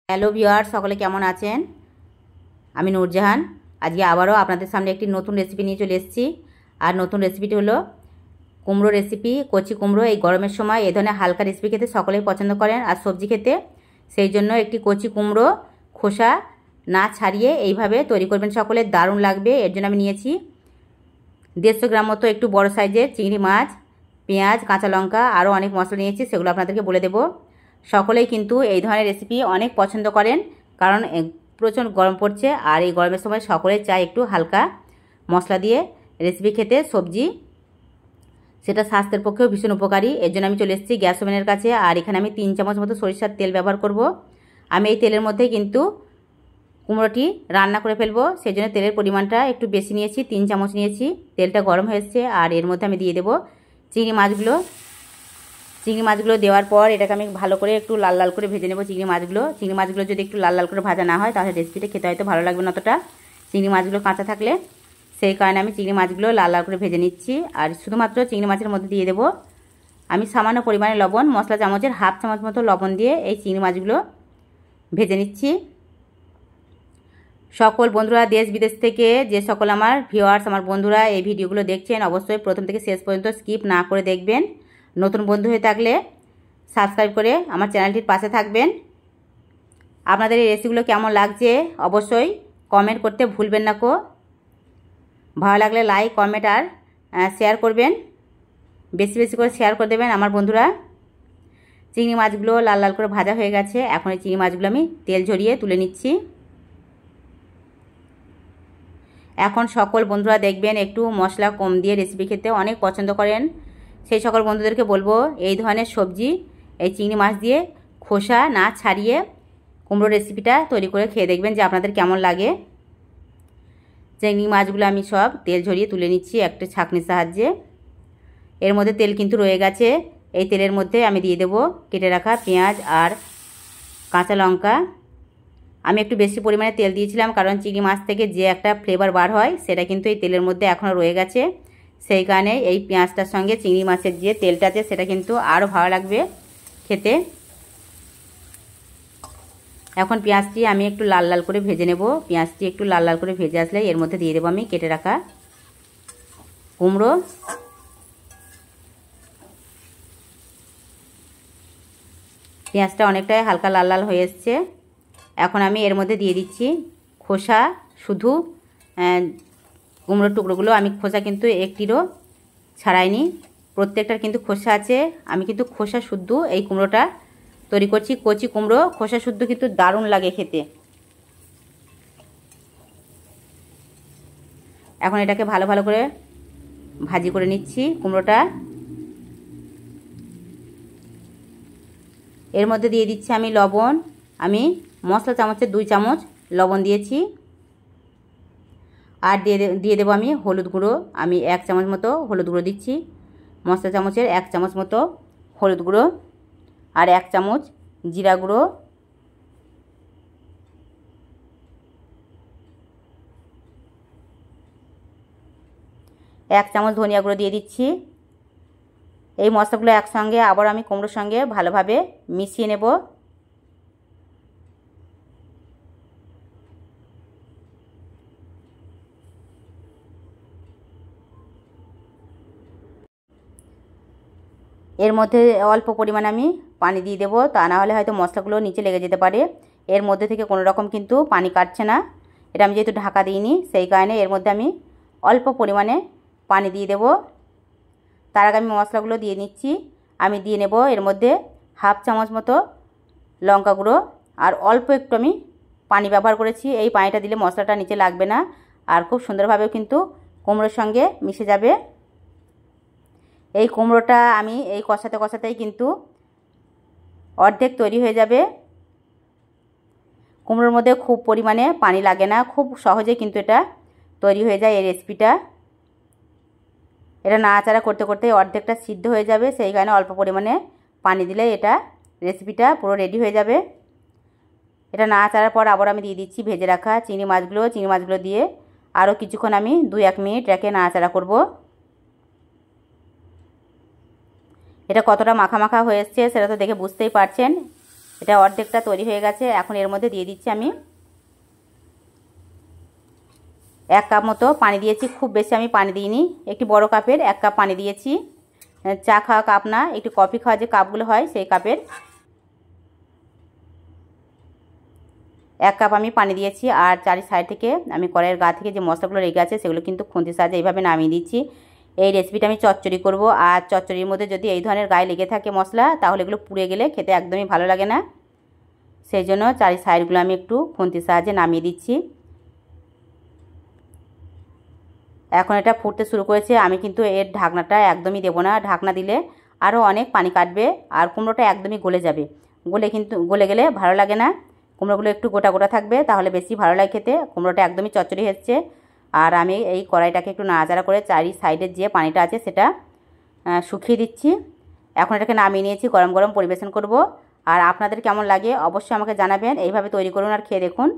Hello viewer, সকলে কেমন আছেন? আমি নূরজাহান। আজকে আবারও আপনাদের সামনে একটি নতুন রেসিপি নিয়ে চলে এসেছি। আর নতুন রেসিপিটি হলো কুমড়ো রেসিপি। কচি কুমড়ো এই গরমের সময় এই ধরনের হালকা রেসিপি খেতে সকলেই পছন্দ করেন আর সবজি খেতে। সেই জন্য একটি কচি কুমড়ো খোসা না ছাড়িয়ে এইভাবে তৈরি করবেন, সকলে দারুণ লাগবে। এর জন্য আমি নিয়েছি 150 গ্রাম মতো একটু বড় সাইজের চিংড়ি মাছ, পেঁয়াজ, কাঁচা লঙ্কা, আরও অনেক মশলা নিয়েছি, সেগুলো আপনাদেরকে বলে দেবো। সকলেই কিন্তু এই ধরনের রেসিপি অনেক পছন্দ করেন, কারণ প্রচণ্ড গরম পড়ছে আর এই গরমের সময় সকলেই চায় একটু হালকা মশলা দিয়ে রেসিপি খেতে, সবজি, সেটা স্বাস্থ্যের পক্ষেও ভীষণ উপকারী। এর জন্য আমি চলে এসেছি গ্যাস ওভেনের কাছে। আর এখানে আমি 3 চামচ মতো সরিষার তেল ব্যবহার করব। আমি এই তেলের মধ্যে কিন্তু কুমড়োটি রান্না করে ফেলবো, সেই জন্য তেলের পরিমাণটা একটু বেশি নিয়েছি, 3 চামচ নিয়েছি। তেলটা গরম হয়ে এসছে আর এর মধ্যে আমি দিয়ে দেবো চিংড়ি মাছগুলো দেওয়ার পর এটাকে আমি ভালো করে একটু লাল লাল করে ভেজে নেব। চিংড়ি মাছগুলো যদি একটু লাল লাল করে ভাজা না হয় তাহলে রেসিপিটা খেতে হয়তো ভালো লাগবে না অতটা, চিংড়ি মাছগুলো কাঁচা থাকলে। সেই কারণে আমি চিংড়ি মাছগুলো লাল লাল করে ভেজে নিচ্ছি। আর শুধুমাত্র চিংড়ি মাছের মধ্যে দিয়ে দেবো আমি সামান্য পরিমাণে লবণ, মশলা চামচের হাফ চামচ মতো লবণ দিয়ে এই চিংড়ি মাছগুলো ভেজে নিচ্ছি। সকল বন্ধুরা দেশ বিদেশ থেকে যে সকল আমার ভিউয়ার্স, আমার বন্ধুরা এই ভিডিওগুলো দেখছেন, অবশ্যই প্রথম থেকে শেষ পর্যন্ত স্কিপ না করে দেখবেন। নতুন বন্ধু হয়ে থাকলে সাবস্ক্রাইব করে আমার চ্যানেলটির পাশে থাকবেন। আপনাদের এই রেসিপিগুলো কেমন লাগছে অবশ্যই কমেন্ট করতে ভুলবেন না কো। ভালো লাগলে লাইক, কমেন্ট আর শেয়ার করবেন, বেশি বেশি করে শেয়ার করে দেবেন আমার বন্ধুরা। চিংড়ি মাছগুলো লাল লাল করে ভাজা হয়ে গেছে। এখন এই চিংড়ি মাছগুলো আমি তেল ঝরিয়ে তুলে নিচ্ছি। এখন সকল বন্ধুরা দেখবেন একটু মশলা কম দিয়ে রেসিপি খেতে অনেক পছন্দ করেন। সেই সকল বন্ধুদেরকে বলবো এই ধরনের সবজি, এই চিংড়ি মাছ দিয়ে খোসা না ছাড়িয়ে কুমড়ো রেসিপিটা তৈরি করে খেয়ে দেখবেন যে আপনাদের কেমন লাগে। চিংড়ি মাছগুলো আমি সব তেল ঝরিয়ে তুলে নিচ্ছি একটা ছাঁকনির সাহায্যে। এর মধ্যে তেল কিন্তু রয়ে গেছে। এই তেলের মধ্যে আমি দিয়ে দেবো কেটে রাখা পেঁয়াজ আর কাঁচা লঙ্কা। আমি একটু বেশি পরিমাণে তেল দিয়েছিলাম, কারণ চিংড়ি মাছ থেকে যে একটা ফ্লেভার বার হয় সেটা কিন্তু এই তেলের মধ্যে এখনও রয়ে গেছে। সেই কারণে এই পেঁয়াজটার সঙ্গে চিংড়ি মাছের যে তেলটা আছে সেটা কিন্তু আরও ভালো লাগবে খেতে। এখন পেঁয়াজটি আমি একটু লাল লাল করে ভেজে নেব। পেঁয়াজটি একটু লাল লাল করে ভেজে আসলে এর মধ্যে দিয়ে দেবো আমি কেটে রাখা কুমড়ো। পেঁয়াজটা অনেকটাই হালকা লাল লাল হয়ে এসছে। এখন আমি এর মধ্যে দিয়ে দিচ্ছি খোসা শুধু কুমড়োর টুকরোগুলো। আমি খোসা কিন্তু একটিরও ছাড়াইনি, প্রত্যেকটার কিন্তু খোসা আছে। আমি কিন্তু খোসা শুদ্ধ এই কুমড়োটা তৈরি করছি। কচি কুমড়ো খোসা শুদ্ধ কিন্তু দারুণ লাগে খেতে। এখন এটাকে ভালো ভালো করে ভাজি করে নিচ্ছি কুমড়োটা। এর মধ্যে দিয়ে দিচ্ছি আমি লবণ। আমি মশলা চামচের 2 চামচ লবণ দিয়েছি। আর দিয়ে দেবো আমি হলুদ গুঁড়ো। আমি 1 চামচ মতো হলুদ গুঁড়ো দিচ্ছি। মশলা চামচের 1 চামচ মতো হলুদ গুঁড়ো আর 1 চামচ জিরা গুঁড়ো। এক চামচ ধনিয়া গুঁড়ো দিয়ে দিচ্ছি। এই মশলাগুলো একসঙ্গে আবার আমি কুমড়োর সঙ্গে ভালোভাবে মিশিয়ে নেব। এর মধ্যে অল্প পরিমাণে আমি পানি দিয়ে দেবো, তা না হলে হয়তো মশলাগুলো নিচে লেগে যেতে পারে। এর মধ্যে থেকে কোনো রকম কিন্তু পানি কাটছে না, এটা আমি যেহেতু ঢাকা দিইনি সেই কারণে এর মধ্যে আমি অল্প পরিমাণে পানি দিয়ে দেবো। তার আগে আমি মশলাগুলো দিয়ে নিচ্ছি। আমি দিয়ে নেব এর মধ্যে হাফ চামচ মতো লঙ্কা গুঁড়ো আর অল্প একটু আমি পানি ব্যবহার করেছি। এই পানিটা দিলে মশলাটা নিচে লাগবে না আর খুব সুন্দরভাবে কিন্তু কুমড়োর সঙ্গে মিশে যাবে। এই কুমড়োটা আমি এই কষাতে কষাতেই কিন্তু অর্ধেক তৈরি হয়ে যাবে। কুমড়োর মধ্যে খুব পরিমাণে পানি লাগে না, খুব সহজে কিন্তু এটা তৈরি হয়ে যায় এই রেসিপিটা। এটা নাড়াচাড়া করতে করতে অর্ধেকটা সিদ্ধ হয়ে যাবে, সেই কারণে অল্প পরিমাণে পানি দিলে এটা রেসিপিটা পুরো রেডি হয়ে যাবে। এটা নাড়াচাড়ার পর আবার আমি দিয়ে দিচ্ছি ভেজে রাখা চিংড়ি মাছগুলো দিয়ে আরও কিছুক্ষণ আমি 2-1 মিনিট রেখে নাড়াচাড়া করব। এটা কতটা মাখা মাখা হয়ে এসছে সেটা তো দেখে বুঝতেই পারছেন। এটা অর্ধেকটা তৈরি হয়ে গেছে। এখন এর মধ্যে দিয়ে দিচ্ছি আমি 1 কাপ মতো পানি দিয়েছি। খুব বেশি আমি পানি দিইনি, একটি বড় কাপের 1 কাপ পানি দিয়েছি। চা খাওয়া কাপ না, একটু কফি খাওয়া যে কাপগুলো হয় সেই কাপের 1 কাপ আমি পানি দিয়েছি। আর চারি সাইড থেকে আমি কড়াইয়ের গা থেকে যে মশলাগুলো লেগে আছে সেগুলো কিন্তু খুন্তির সাহায্যে এইভাবে নামিয়ে দিচ্ছি। এই রেসিপিটা আমি চচ্চড়ি করব, আর চচ্চড়ির মধ্যে যদি এই ধরনের গায়ে লেগে থাকে মশলা তাহলে এগুলো পুড়ে গেলে খেতে একদমই ভালো লাগে না। সেই জন্য চারি সাইডগুলো আমি একটু খুন্তির সাহায্যে নামিয়ে দিচ্ছি। এখন এটা ফুটতে শুরু করেছে। আমি কিন্তু এর ঢাকনাটা একদমই দেবো না, ঢাকনা দিলে আরও অনেক পানি কাটবে আর কুমড়োটা একদমই গলে যাবে। গলে গেলে ভালো লাগে না। কুমড়োগুলো একটু গোটা গোটা থাকবে তাহলে বেশি ভালো লাগে খেতে। কুমড়োটা একদমই চচ্চড়ি হচ্ছে। আর আমি এই কড়াইটাকে একটু নাড়াচাড়া করে চারি সাইডের যে পানিটা আছে সেটা শুকিয়ে দিচ্ছি। এখন এটাকে নামিয়ে নিয়েছি, গরম গরম পরিবেশন করব। আর আপনাদের কেমন লাগে অবশ্যই আমাকে জানাবেন। এইভাবে তৈরি করুন আর খেয়ে দেখুন।